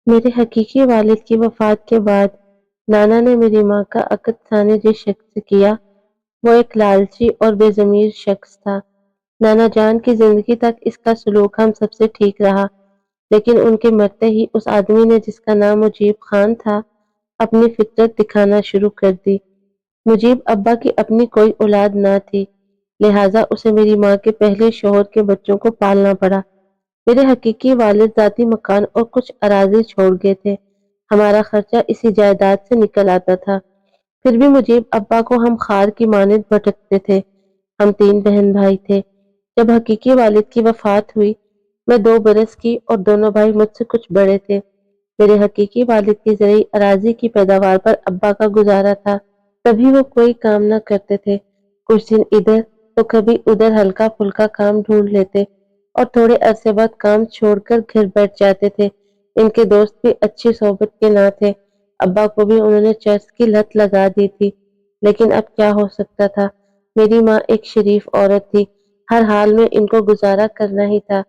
میرے حقیقی والد کی وفات کے بعد نانا نے میری ماں کا عقد ثانی جس شخص سے کیا وہ ایک لالچی اور بے ضمیر شخص تھا۔ نانا جان کی زندگی تک اس کا سلوک ہم سب سے ٹھیک رہا، لیکن ان کے مرتے ہی اس آدمی نے جس کا نام مجیب خان تھا اپنی فطرت دکھانا شروع کر دی۔ مجیب ابا کی اپنی کوئی اولاد نہ تھی، لہٰذا اسے میری ماں کے پہلے شوہر کے بچوں کو پالنا پڑا۔ میرے حقیقی والد ذاتی مکان اور کچھ اراضی چھوڑ گئے تھے، ہمارا خرچہ اسی جائیداد سے نکل آتا تھا۔ پھر بھی مجیب ابا کو ہم خار کی مانند بھٹکتے تھے۔ ہم 3 بہن بھائی تھے۔ جب حقیقی والد کی وفات ہوئی میں 2 برس کی اور دونوں بھائی مجھ سے کچھ بڑے تھے۔ میرے حقیقی والد کی زرعی اراضی کی پیداوار پر ابا کا گزارا تھا، تبھی وہ کوئی کام نہ کرتے تھے۔ کچھ دن ادھر تو کبھی ادھر ہلکا پھلکا کام ڈھونڈ لیتے اور تھوڑے عرصے بعد کام چھوڑ کر گھر بیٹھ جاتے تھے۔ ان کے دوست بھی اچھی صحبت کے نہ تھے۔ ابا کو بھی انہوں نے چرس کی لت لگا دی تھی، لیکن اب کیا ہو سکتا تھا؟ میری ماں ایک شریف عورت تھی، ہر حال میں ان کو گزارا کرنا ہی تھا۔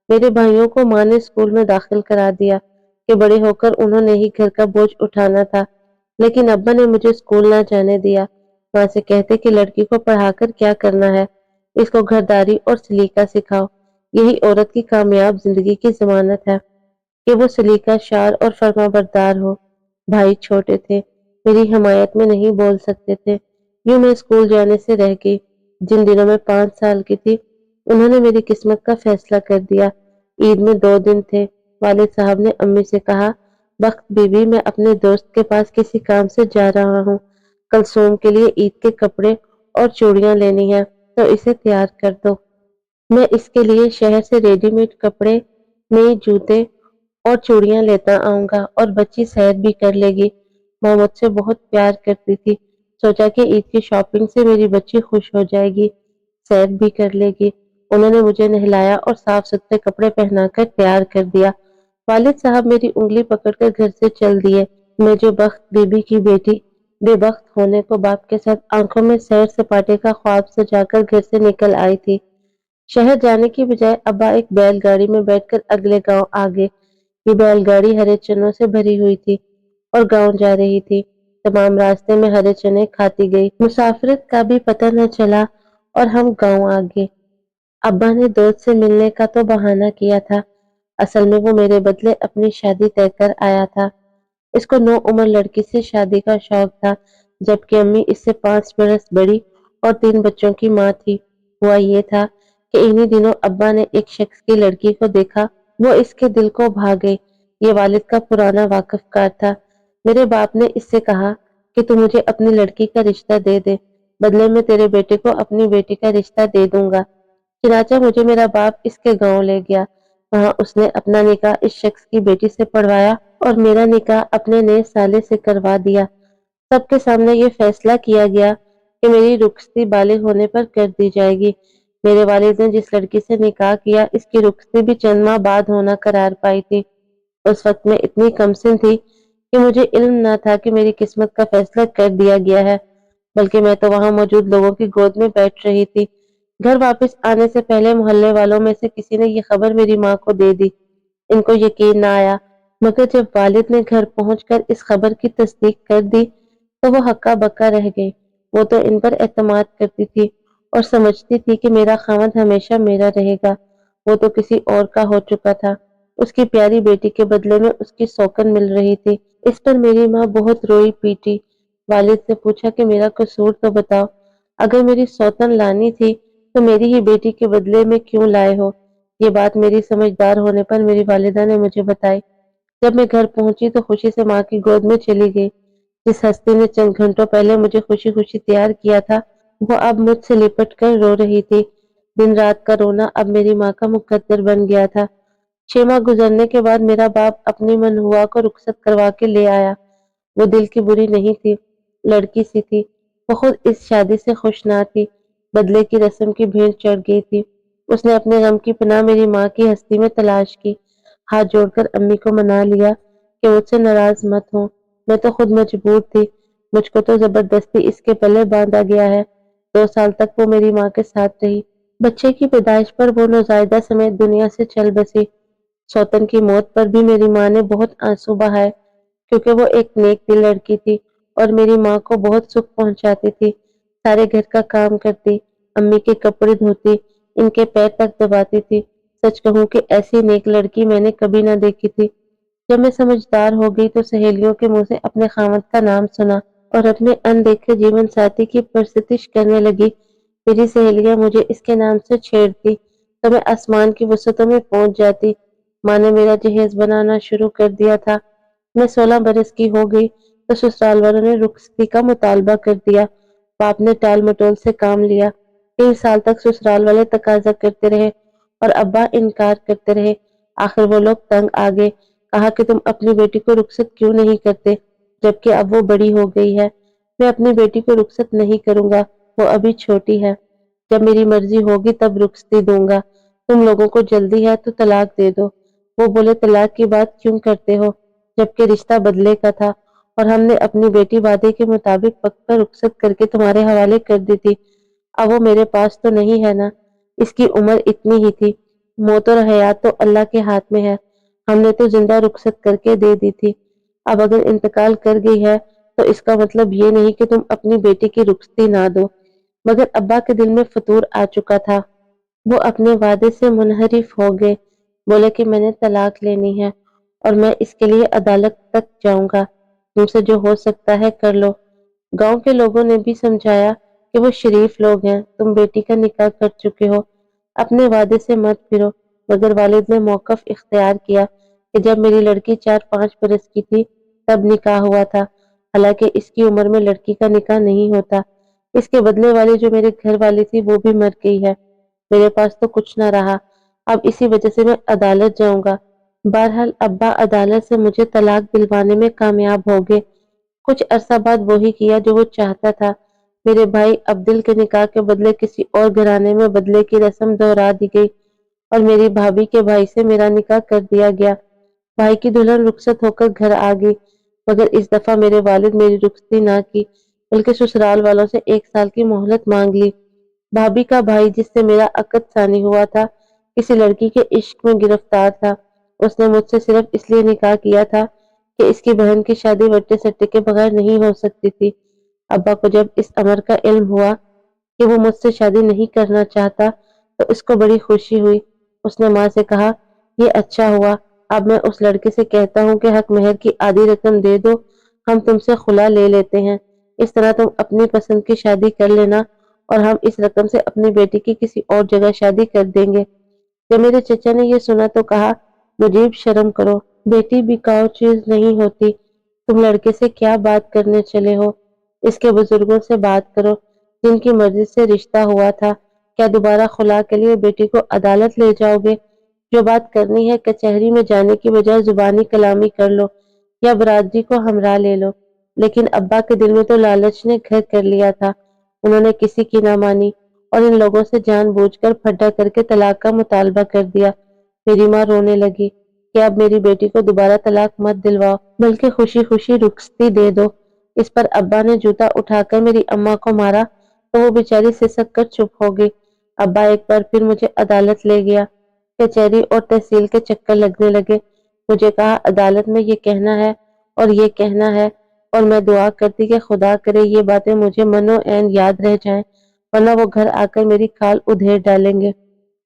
میرے بھائیوں کو ماں نے اسکول میں داخل کرا دیا کہ بڑے ہو کر انہوں نے ہی گھر کا بوجھ اٹھانا تھا، لیکن ابا نے مجھے اسکول نہ جانے دیا۔ ماں سے کہتے کہ لڑکی کو پڑھا کر کیا کرنا ہے، اس کو گھرداری اور سلیقہ سکھاؤ، یہی عورت کی کامیاب زندگی کی ضمانت ہے کہ وہ سلیقہ شار اور فرما بردار ہو۔ بھائی چھوٹے تھے، میری حمایت میں نہیں بول سکتے تھے، یوں میں اسکول جانے سے رہ گئی۔ جن دنوں میں 5 سال کی تھی انہوں نے میری قسمت کا فیصلہ کر دیا۔ عید میں 2 دن تھے، والد صاحب نے امی سے کہا، بخت بی بی میں اپنے دوست کے پاس کسی کام سے جا رہا ہوں، کلثوم کے لیے عید کے کپڑے اور چوڑیاں لینی ہیں تو اسے تیار کر دو۔ میں اس کے لیے شہر سے ریڈی میڈ کپڑے، نئی جوتے اور چوڑیاں لیتا آؤں گا اور بچی سیر بھی کر لے گی۔ ماں مجھ سے بہت پیار کرتی تھی، سوچا کہ عید کی شاپنگ سے میری بچی خوش ہو جائے گی، سیر بھی کر لے گی۔ انہوں نے مجھے نہلایا اور صاف ستھرے کپڑے پہنا کر تیار کر دیا۔ والد صاحب میری انگلی پکڑ کر گھر سے چل دیے۔ میں جو بخت بی بی کی بیٹی بے بخت ہونے کو باپ کے ساتھ آنکھوں میں سیر سپاٹے کا خواب سجا کر گھر سے نکل آئی تھی، شہر جانے کی بجائے ابا ایک بیل گاڑی میں بیٹھ کر اگلے گاؤں آگے۔ یہ بیل گاڑی ہرے چنوں سے بھری ہوئی تھی اور گاؤں جا رہی تھی۔ تمام راستے میں ہرے چنے کھاتی گئی، مسافرت کا بھی پتہ نہ چلا اور ہم گاؤں آگے۔ ابا نے دوست سے ملنے کا تو بہانہ کیا تھا، اصل میں وہ میرے بدلے اپنی شادی طے کر آیا تھا۔ اس کو نو عمر لڑکی سے شادی کا شوق تھا، جبکہ امی اس سے 5 برس بڑی اور 3 بچوں کی ماں تھی۔ ہوا یہ تھا کہ انہی دنوں ابا نے ایک شخص کی لڑکی کو دیکھا، وہ اس کے دل کو بھا گئی۔ یہ والد کا پرانا واقف کار تھا۔ میرے باپ نے اس سے کہا کہ تو مجھے اپنی لڑکی کا رشتہ دے دے، بدلے میں تیرے بیٹے کو اپنی بیٹی کا رشتہ دے دوں گا۔ چنانچہ مجھے میرا باپ اس کے گاؤں لے گیا، وہاں اس نے اپنا نکاح اس شخص کی بیٹی سے پڑھوایا اور میرا نکاح اپنے نئے سالے سے کروا دیا۔ سب کے سامنے یہ فیصلہ کیا گیا کہ میری رخصتی بالغ ہونے پر کر دی جائے گی۔ میرے والد نے جس لڑکی سے نکاح کیا اس کی رخصتی بھی چند ماہ بعد ہونا قرار پائی تھی۔ اس وقت میں اتنی کمسن تھی کہ مجھے علم نہ تھا کہ میری قسمت کا فیصلہ کر دیا گیا ہے، بلکہ میں تو وہاں موجود لوگوں کی گود میں بیٹھ رہی تھی۔ گھر واپس آنے سے پہلے محلے والوں میں سے کسی نے یہ خبر میری ماں کو دے دی۔ ان کو یقین نہ آیا، مگر جب والد نے گھر پہنچ کر اس خبر کی تصدیق کر دی تو وہ ہکا بکا رہ گئی۔ وہ تو ان پر اعتماد کرتی تھی اور سمجھتی تھی کہ میرا خاوند ہمیشہ میرا رہے گا، وہ تو کسی اور کا ہو چکا تھا۔ اس کی پیاری بیٹی کے بدلے میں اس کی سوکن مل رہی تھی۔ اس پر میری ماں بہت روئی پیٹی۔ والد سے پوچھا کہ میرا قصور تو بتاؤ، اگر میری سوتن لانی تھی تو میری ہی بیٹی کے بدلے میں کیوں لائے ہو؟ یہ بات میری سمجھدار ہونے پر میری والدہ نے مجھے بتائی۔ جب میں گھر پہنچی تو خوشی سے ماں کی گود میں چلی گئی۔ جس ہستی نے چند گھنٹوں پہلے مجھے خوشی خوشی تیار کیا تھا وہ اب مجھ سے لپٹ کر رو رہی تھی۔ دن رات کا رونا اب میری ماں کا مقدر بن گیا تھا۔ 6 ماہ گزرنے کے بعد میرا باپ اپنی منہوا کو رخصت کروا کے لے آیا۔ وہ دل کی بری نہیں تھی، لڑکی سی تھی۔ وہ خود اس شادی سے خوش نہ تھی، بدلے کی رسم کی بھیڑ چڑھ گئی تھی۔ اس نے اپنے غم کی پناہ میری ماں کی ہستی میں تلاش کی، ہاتھ جوڑ کر امی کو منا لیا کہ مجھ سے ناراض مت ہوں، میں تو خود مجبور تھی، مجھ کو تو زبردستی اس کے پلے باندھا گیا ہے۔ 2 سال تک وہ میری ماں کے ساتھ رہی۔ بچے کی پیدائش پر وہ نوزائیدہ سمیت دنیا سے چل بسی۔ सौतन की मौत पर भी मेरी माँ ने बहुत आंसू बहाए, क्योंकि वो एक नेक दिल लड़की थी और मेरी माँ को बहुत सुख पहुंचाती थी। सारे घर का काम करती, अम्मी के कपड़े धोती, इनके पैर तक दबाती थी। सच कहूँ कि ऐसी नेक लड़की मैंने कभी ना देखी थी। जब मैं समझदार हो गई तो सहेलियों के मुंह से अपने खामद का नाम सुना और अपने अनदेखे जीवन साथी की परस्तिश करने लगी। मेरी सहेलियां मुझे इसके नाम से छेड़ती तो मैं आसमान की वसतों में पहुंच जाती। माँ ने मेरा जहेज बनाना शुरू कर दिया था। मैं 16 बरस की हो गई तो ससुराल वालों ने रुखसती का मुतालबा कर दिया। बाप ने टाल मटोल से काम लिया। 3 साल तक ससुराल वाले तकाजा करते रहे और अब्बा इनकार करते रहे। आखिर वो लोग तंग आ गए। कहा कि तुम अपनी बेटी को रुखसत क्यों नहीं करते, जबकि अब वो बड़ी हो गई है। मैं अपनी बेटी को रुखसत नहीं करूंगा, वो अभी छोटी है। जब मेरी मर्जी होगी तब रुखसती दूंगा। तुम लोगों को जल्दी है तो तलाक दे दो। वो बोले, तलाक की बात क्यों करते हो, जबकि रिश्ता बदले का था और हमने अपनी बेटी वादे के मुताबिक पक्का रुखसत करके तुम्हारे हवाले कर दी थी। अब वो मेरे पास तो नहीं है ना। इसकी उम्र इतनी ही थी। मौत और हयात तो अल्लाह के हाथ में है। हमने तो जिंदा रुखसत करके दे दी थी। अब अगर इंतकाल कर गई है तो इसका मतलब ये नहीं कि तुम अपनी बेटी की रुखसती ना दो। मगर अब्बा के दिल में फतूर आ चुका था। वो अपने वादे से मुनहरिफ हो गए। बोले कि मैंने तलाक लेनी है और मैं इसके लिए अदालत तक जाऊंगा। तुमसे जो हो सकता है कर लो। गांव के लोगों ने भी समझाया कि वो शरीफ लोग हैं, तुम बेटी का निकाह कर चुके हो, अपने वादे से मत फिरो। मगर वालिद ने मौकफ इख्तियार किया कि जब मेरी लड़की 4-5 बरस की थी तब निकाह हुआ था। हालांकि इसकी उम्र में लड़की का निकाह नहीं होता। इसके बदले वाली जो मेरे घर वाली थी वो भी मर गई है। मेरे पास तो कुछ ना रहा। अब इसी वजह से मैं अदालत जाऊंगा। बहरहाल अब्बा अदालत से मुझे तलाक दिलवाने में कामयाब हो गए। कुछ अरसा बाद वही किया जो वो चाहता था। मेरे भाई अब्दुल के निकाह के बदले किसी और घराने में बदले की रस्म दोहरा दी गई और मेरी भाभी के भाई से मेरा निकाह कर दिया गया। भाई की दुल्हन रुखसत होकर घर आ गई, मगर इस दफा मेरे वालिद मेरी रुखसती ना की, बल्कि ससुराल वालों से 1 साल की मोहलत मांग ली। भाभी का भाई जिससे मेरा अकद सानी हुआ था, किसी लड़की के इश्क में गिरफ्तार था। उसने मुझसे सिर्फ इसलिए निकाह किया था कि इसकी बहन की शादी वट्टे सट्टे के बगैर नहीं हो सकती थी। अब्बा को जब इस अमर का इल्म हुआ कि वो मुझसे शादी नहीं करना चाहता तो उसको बड़ी खुशी हुई। उसने माँ से कहा, ये अच्छा हुआ, अब मैं उस लड़के से कहता हूँ कि हक मेहर की आधी रकम दे दो, हम तुमसे खुला ले लेते हैं। इस तरह तुम अपनी पसंद की शादी कर लेना और हम इस रकम से अपनी बेटी की किसी और जगह शादी कर देंगे। जब मेरे चचा ने ये सुना तो कहा, मुझे शर्म करो, बेटी बिकाऊ चीज नहीं होती, तुम लड़के से क्या बात करने चले हो। इसके बुजुर्गों से बात करो जिनकी मर्जी से रिश्ता हुआ था। क्या दोबारा खुला के लिए बेटी को अदालत ले जाओगे? जो बात करनी है कचहरी में जाने की बजाय जुबानी कलामी कर लो या बरादरी को हमरा ले लो। लेकिन अब्बा के दिल में तो लालच ने घर कर लिया था। उन्होंने किसी की ना मानी और इन लोगों से जानबूझकर फड्डा करके तलाक का मुतालबा कर दिया। मेरी माँ रोने लगी कि अब मेरी बेटी को दोबारा तलाक मत दिलवाओ, बल्कि खुशी खुशी रुखसती दे दो। इस पर अब्बा ने जूता उठाकर मेरी अम्मा को मारा तो वो बेचारी सिसक कर चुप हो गई। अब्बा एक बार फिर मुझे अदालत ले गया। कचहरी और तहसील के चक्कर लगने लगे। मुझे कहा, अदालत में ये कहना है और ये कहना है, और मैं दुआ करती कि खुदा करे ये बातें मुझे मनो ऐन याद रह जाएं, वरना वो घर आकर मेरी खाल उधेड़ डालेंगे।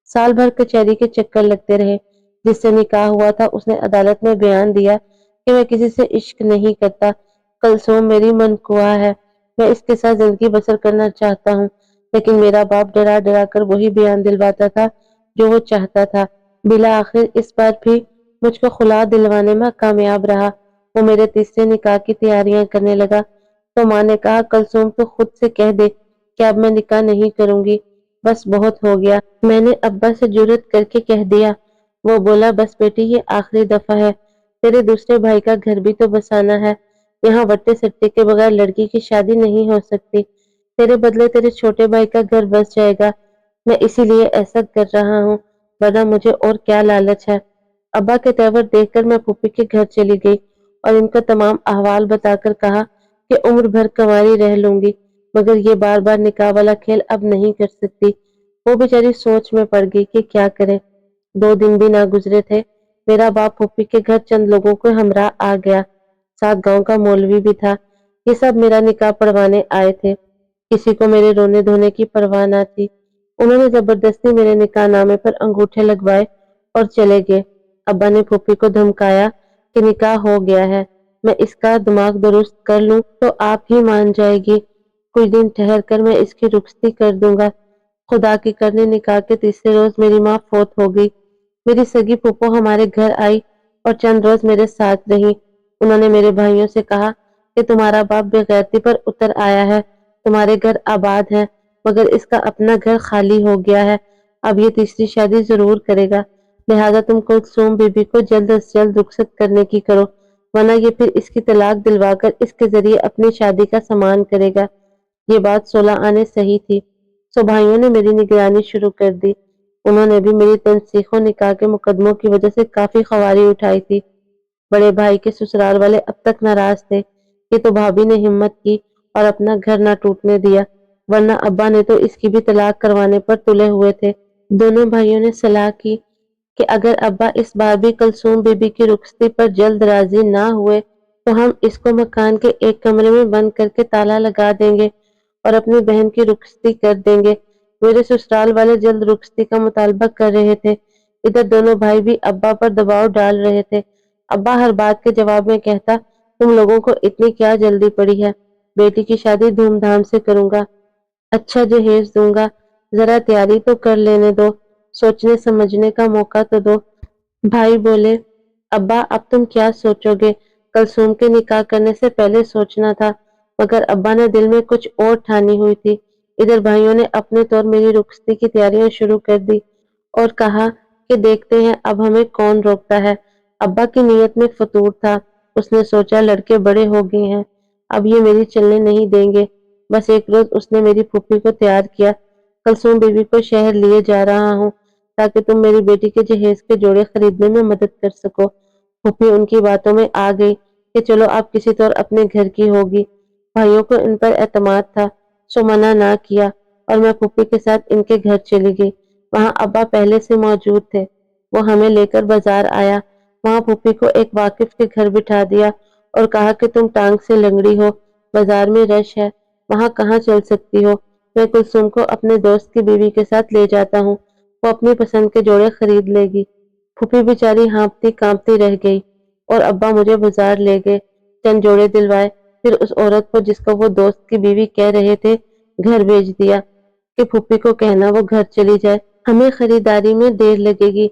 साल भर कचहरी के चक्कर लगते रहे। जिससे निकाह हुआ था उसने अदालत में बयान दिया कि मैं किसी से इश्क नहीं करता, कलसूम मेरी मनकुआ है, मैं इसके साथ जिंदगी बसर करना चाहता हूँ। लेकिन मेरा बाप डरा डरा कर वही बयान दिलवाता था जो वो चाहता था। बिला आखिर इस बार भी मुझको खुला दिलवाने में कामयाब रहा। वो मेरे तीसरे निकाह की तैयारियां करने लगा तो माँ ने कहा, कलसूम तो खुद से कह दे कि अब मैं निकाह नहीं करूंगी, बस बहुत हो गया। मैंने अब्बा से जुर्रत करके कह दिया। वो बोला, बस बेटी ये आखिरी दफा है, तेरे दूसरे भाई का घर भी तो बसाना है। यहाँ वट्टे सट्टे के बगैर लड़की की शादी नहीं हो सकती। तेरे बदले तेरे छोटे भाई का घर बस जाएगा। मैं इसीलिए ऐसा कर रहा हूँ, वरना मुझे और क्या लालच है। अब्बा के तेवर देखकर मैं फूफी के घर चली गई और इनका तमाम अहवाल बताकर कहा कि उम्र भर कंवारी रह लूंगी, मगर ये बार बार निकाह वाला खेल अब नहीं कर सकती। वो बेचारी सोच में पड़ गई कि क्या करे। 2 दिन भी ना गुजरे थे मेरा बाप फूफी के घर चंद लोगों को हमरा आ गया, साथ गांव का मौलवी भी था। ये सब मेरा निकाह पढ़वाने आए थे। किसी को मेरे रोने धोने की परवाह ना थी। उन्होंने जबरदस्ती मेरे निकाह नामे पर अंगूठे लगवाए और चले गए। अब्बा ने फूफी को धमकाया कि निकाह हो गया है, मैं इसका दिमाग दुरुस्त कर लूं तो आप ही मान जाएगी। कुछ दिन ठहर कर मैं इसकी रुखसती कर दूंगा। खुदा की करने निकाह के तीसरे रोज मेरी माँ फौत हो गई। मेरी सगी फूफो हमारे घर आई और चंद रोज मेरे साथ रही। उन्होंने मेरे भाइयों से कहा कि तुम्हारा बाप बेगैरती पर उतर आया है, तुम्हारे घर आबाद है, मगर इसका अपना घर खाली हो गया है। अब ये तीसरी शादी जरूर करेगा, लिहाजा तुम कुलसूम बीबी को जल्द से जल्द रुखसत करने की करो, वरना ये फिर इसकी तलाक दिलवाकर इसके जरिए अपनी शादी का सामान करेगा। ये बात 16 आने सही थी। सो भाइयों ने मेरी निगरानी शुरू कर दी। उन्होंने भी मेरी तनसीखों निकाह के मुकदमों की वजह से काफी खवारी उठाई थी। बड़े भाई के ससुराल वाले अब तक नाराज थे कि तो भाभी ने हिम्मत की और अपना घर ना टूटने दिया, वरना अब्बा ने तो इसकी भी तलाक करवाने पर तुले हुए थे। दोनों भाइयों ने सलाह की कि अगर अब्बा इस बार भी कुलसूम बीबी की रुखसती पर जल्द राजी ना हुए तो हम इसको मकान के एक कमरे में बंद करके ताला लगा देंगे और अपनी बहन की रुखसती कर देंगे। मेरे ससुराल वाले जल्द रुखसती का मुतालबा कर रहे थे। इधर दोनों भाई भी अब्बा पर दबाव डाल रहे थे। अब्बा हर बात के जवाब में कहता, तुम लोगों को इतनी क्या जल्दी पड़ी है, बेटी की शादी धूमधाम से करूंगा, अच्छा जहेज दूंगा, जरा तैयारी तो कर लेने दो, सोचने समझने का मौका तो दो। भाई बोले, अब्बा अब तुम क्या सोचोगे, कलसूम के निकाह करने से पहले सोचना था। मगर अब्बा ने दिल में कुछ और ठानी हुई थी। इधर भाइयों ने अपने तौर मेरी रुखसती की तैयारियां शुरू कर दी और कहा कि देखते हैं अब हमें कौन रोकता है। अब्बा की नीयत में फतूर था। उसने सोचा लड़के बड़े हो गए हैं, अब ये मेरी चलने नहीं देंगे। बस एक रोज उसने मेरी फूफी को तैयार किया, कलसूम बीबी को शहर लिए जा रहा हूँ ताकि तुम मेरी बेटी के जहेज के जोड़े खरीदने में मदद कर सको। फूफी उनकी बातों में आ गई कि चलो आप किसी तरह अपने घर की होगी। भाइयों को इन पर एतमाद था, सो मना ना किया और मैं फूफी के साथ इनके घर चली गई। वहां अब्बा पहले से मौजूद थे। वो हमें लेकर बाजार आया। वहां फूफी को एक वाकिफ के घर बिठा दिया और कहा कि तुम टांग से लंगड़ी हो, बाजार में रश है, वहां कहाँ चल सकती हो, मैं कुलसुम को अपने दोस्त की बीवी के साथ ले जाता हूँ, वो अपनी पसंद के जोड़े खरीद लेगी। फूफी बेचारी हाँफती कांपती रह गई और अब्बा मुझे बाजार ले गए, चंद जोड़े दिलवाए, फिर उस औरत को जिसको वो दोस्त की बीवी कह रहे थे घर भेज दिया कि फूफी को कहना वो घर चली जाए, हमें खरीदारी में देर लगेगी,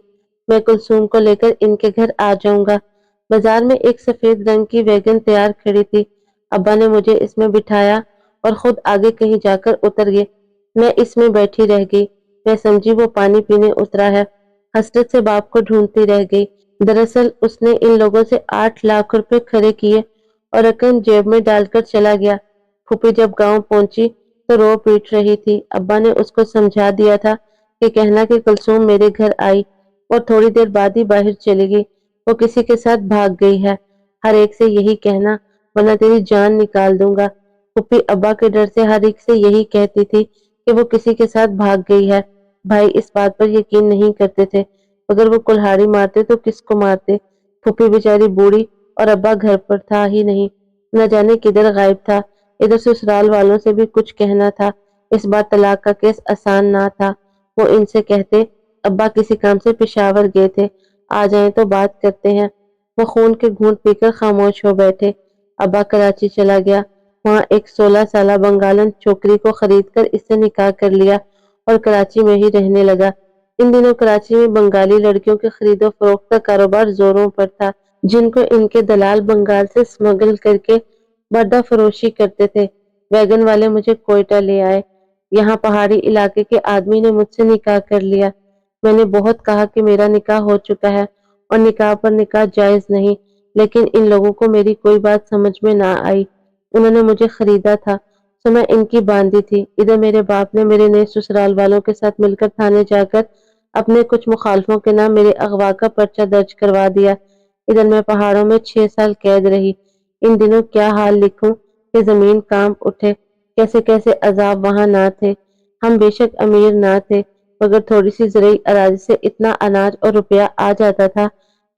मैं कुलसूम को लेकर इनके घर आ जाऊंगा। बाजार में एक सफेद रंग की वैगन तैयार खड़ी थी। अब्बा ने मुझे इसमें बिठाया और खुद आगे कहीं जाकर उतर गए। मैं इसमें बैठी रह गई। मैं समझी वो पानी पीने उतरा है। हसरत से बाप को ढूंढती रह गई। दरअसल उसने इन लोगों से 8 लाख रुपए खड़े किए और रकम जेब में डालकर चला गया। फूफी जब गांव पहुंची तो रो पीट रही थी। अब्बा ने उसको समझा दिया था कि कहना कि कुलसूम मेरे घर आई और थोड़ी देर बाद ही बाहर चली गई, वो किसी के साथ भाग गई है। हर एक से यही कहना, वरना तेरी जान निकाल दूंगा। फूफी अब्बा के डर से हर एक से यही कहती थी कि वो किसी के साथ भाग गई है। भाई इस बात पर यकीन नहीं करते थे, अगर वो कुल्हाड़ी मारते तो किसको मारते। फूफी बेचारी बूढ़ी और अब्बा घर पर था ही नहीं, न जाने किधर गायब था। इधर ससुराल वालों से भी कुछ कहना था। इस बार तलाक का केस आसान ना था। वो इनसे कहते, अब्बा किसी काम से पेशावर गए थे, आ जाएं तो बात करते हैं। वो खून के घूंट पीकर खामोश हो बैठे। अब्बा कराची चला गया। वहां एक 16 साल बंगालन छोकरी को खरीद कर इससे निकाह कर लिया और कराची में ही रहने लगा। इन दिनों कराची में बंगाली लड़कियों के खरीदो फरोख्त का कारोबार जोरों पर था, जिनको इनके दलाल बंगाल से स्मगल करके पर्दा फरोशी करते थे। वैगन वाले मुझे कोयटा ले आए। यहाँ पहाड़ी इलाके के आदमी ने मुझसे निकाह कर लिया। मैंने बहुत कहा कि मेरा निकाह हो चुका है और निकाह पर निकाह जायज नहीं, लेकिन इन लोगों को मेरी कोई बात समझ में ना आई। उन्होंने मुझे खरीदा था तो मैं इनकी बांदी थी। इधर मेरे बाप ने मेरे नए ससुराल वालों के साथ मिलकर थाने जाकर अपने कुछ मुखालफों के नाम मेरे अगवा का पर्चा दर्ज करवा दिया। इधर मैं पहाड़ों में 6 साल कैद रही। इन दिनों क्या हाल लिखूं कि जमीन कांप उठे। कैसे कैसे अजाब वहां ना थे। हम बेशक अमीर ना थे, मगर थोड़ी सी जरिए अराजी से इतना अनाज और रुपया आ जाता था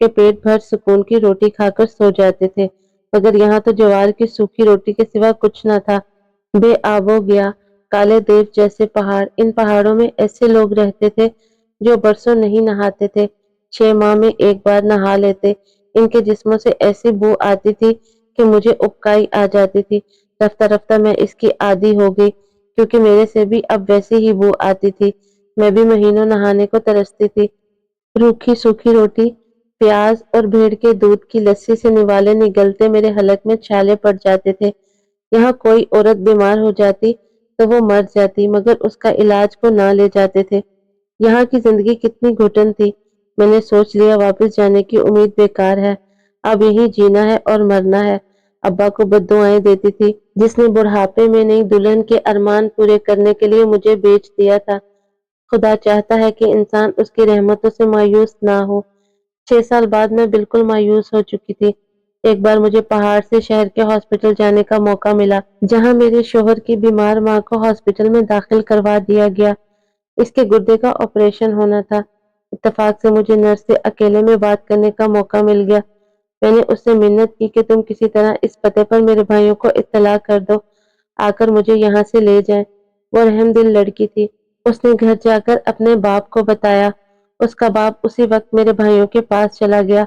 کہ پیٹ بھر سکون کی روٹی کھا کر سو جاتے تھے، مگر یہاں تو جوار کی سوکھی روٹی کے سوا کچھ نہ تھا۔ بے آب و گیا، کالے دیو جیسے پہاڑ، ان پہاڑوں میں ایسے لوگ رہتے تھے جو برسوں نہیں نہاتے تھے، 6 ماہ میں ایک بار نہا لیتے۔ ان کے جسموں سے ایسی بو آتی تھی کہ مجھے ابکائی آ جاتی تھی۔ رفتہ رفتہ میں اس کی عادی ہو گئی، کیونکہ میرے سے بھی اب ویسی ہی بو آتی تھی۔ میں بھی مہینوں نہانے کو ترستی تھی۔ روکھی سوکھی روٹی، پیاز اور بھیڑ کے دودھ کی لسی سے نوالے نگلتے میرے حلق میں چھالے پڑ جاتے تھے۔ یہاں کوئی عورت بیمار ہو جاتی تو وہ مر جاتی، مگر اس کا علاج کو نہ لے جاتے تھے۔ یہاں کی زندگی کتنی گھٹن تھی۔ میں نے سوچ لیا واپس جانے کی امید بیکار ہے، اب یہیں جینا ہے اور مرنا ہے۔ ابا کو بددعائیں دیتی تھی، جس نے بڑھاپے میں نئی دلہن کے ارمان پورے کرنے کے لیے مجھے بیچ دیا تھا۔ خدا چاہتا ہے کہ انسان اس کی رحمتوں سے مایوس نہ ہو۔ 6 سال بعد میں بالکل مایوس ہو چکی تھی۔ ایک بار مجھے پہاڑ سے شہر کے ہاسپٹل جانے کا موقع ملا، جہاں میرے شوہر کی بیمار ماں کو ہاسپٹل میں داخل کروا دیا گیا۔ اس کے گردے کا آپریشن ہونا تھا۔ اتفاق سے مجھے نرس سے اکیلے میں بات کرنے کا موقع مل گیا۔ میں نے اس سے منت کی کہ تم کسی طرح اس پتے پر میرے بھائیوں کو اطلاع کر دو، آ کر مجھے یہاں سے لے جائیں۔ وہ رحم دل لڑکی تھی۔ اس نے گھر جا کر اپنے باپ کو بتایا۔ اس کا باپ اسی وقت میرے بھائیوں کے پاس چلا گیا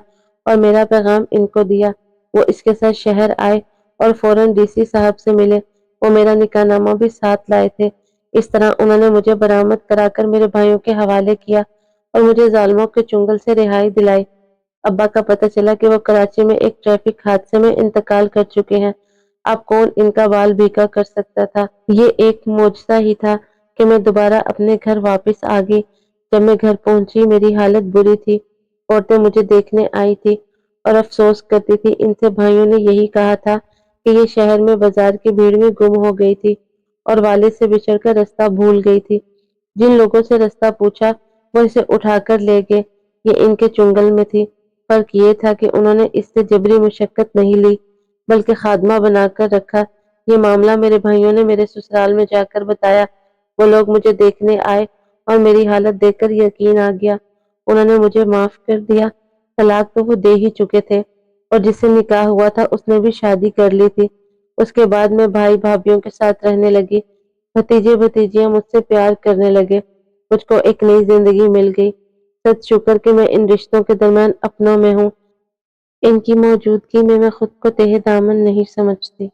اور میرا پیغام ان کو دیا۔ وہ اس کے ساتھ شہر آئے اور فوراً ڈی سی صاحب سے ملے۔ وہ میرا نکاح نامہ بھی ساتھ لائے تھے۔ اس طرح انہوں نے مجھے برآمد کرا کر میرے بھائیوں کے حوالے کیا اور مجھے ظالموں کے چنگل سے رہائی دلائی۔ ابا کا پتہ چلا کہ وہ کراچی میں ایک ٹریفک حادثے میں انتقال کر چکے ہیں۔ اب کون ان کا بال بھیکا کر سکتا تھا؟ یہ ایک معجزہ ہی تھا کہ میں دوبارہ اپنے گھر واپس آ گئی۔ جب میں گھر پہنچی میری حالت بری تھی۔ عورتیں مجھے دیکھنے آئی تھی اور افسوس کرتی تھی۔ ان سے بھائیوں نے یہی کہا تھا کہ یہ شہر میں بازار کی بھیڑ میں گم ہو گئی تھی اور والد سے بچھڑ کر راستہ بھول گئی تھی۔ جن لوگوں سے راستہ پوچھا وہ اسے اٹھا کر لے گئے۔ یہ ان کے چنگل میں تھی۔ فرق یہ تھا کہ انہوں نے اس سے جبری مشقت نہیں لی، بلکہ خادمہ بنا کر رکھا۔ یہ معاملہ میرے بھائیوں نے میرے سسرال میں جا کر بتایا۔ وہ لوگ مجھے دیکھنے آئے اور میری حالت دیکھ کر یقین آ گیا۔ انہوں نے مجھے معاف کر دیا۔ طلاق تو وہ دے ہی چکے تھے اور جس سے نکاح ہوا تھا اس نے بھی شادی کر لی تھی۔ اس کے بعد میں بھائی بھابھیوں کے ساتھ رہنے لگی۔ بھتیجے بھتیجیاں مجھ سے پیار کرنے لگے۔ مجھ کو ایک نئی زندگی مل گئی۔ سچ شکر کہ میں ان رشتوں کے درمیان اپنوں میں ہوں۔ ان کی موجودگی میں خود کو تہ دامن نہیں سمجھتی۔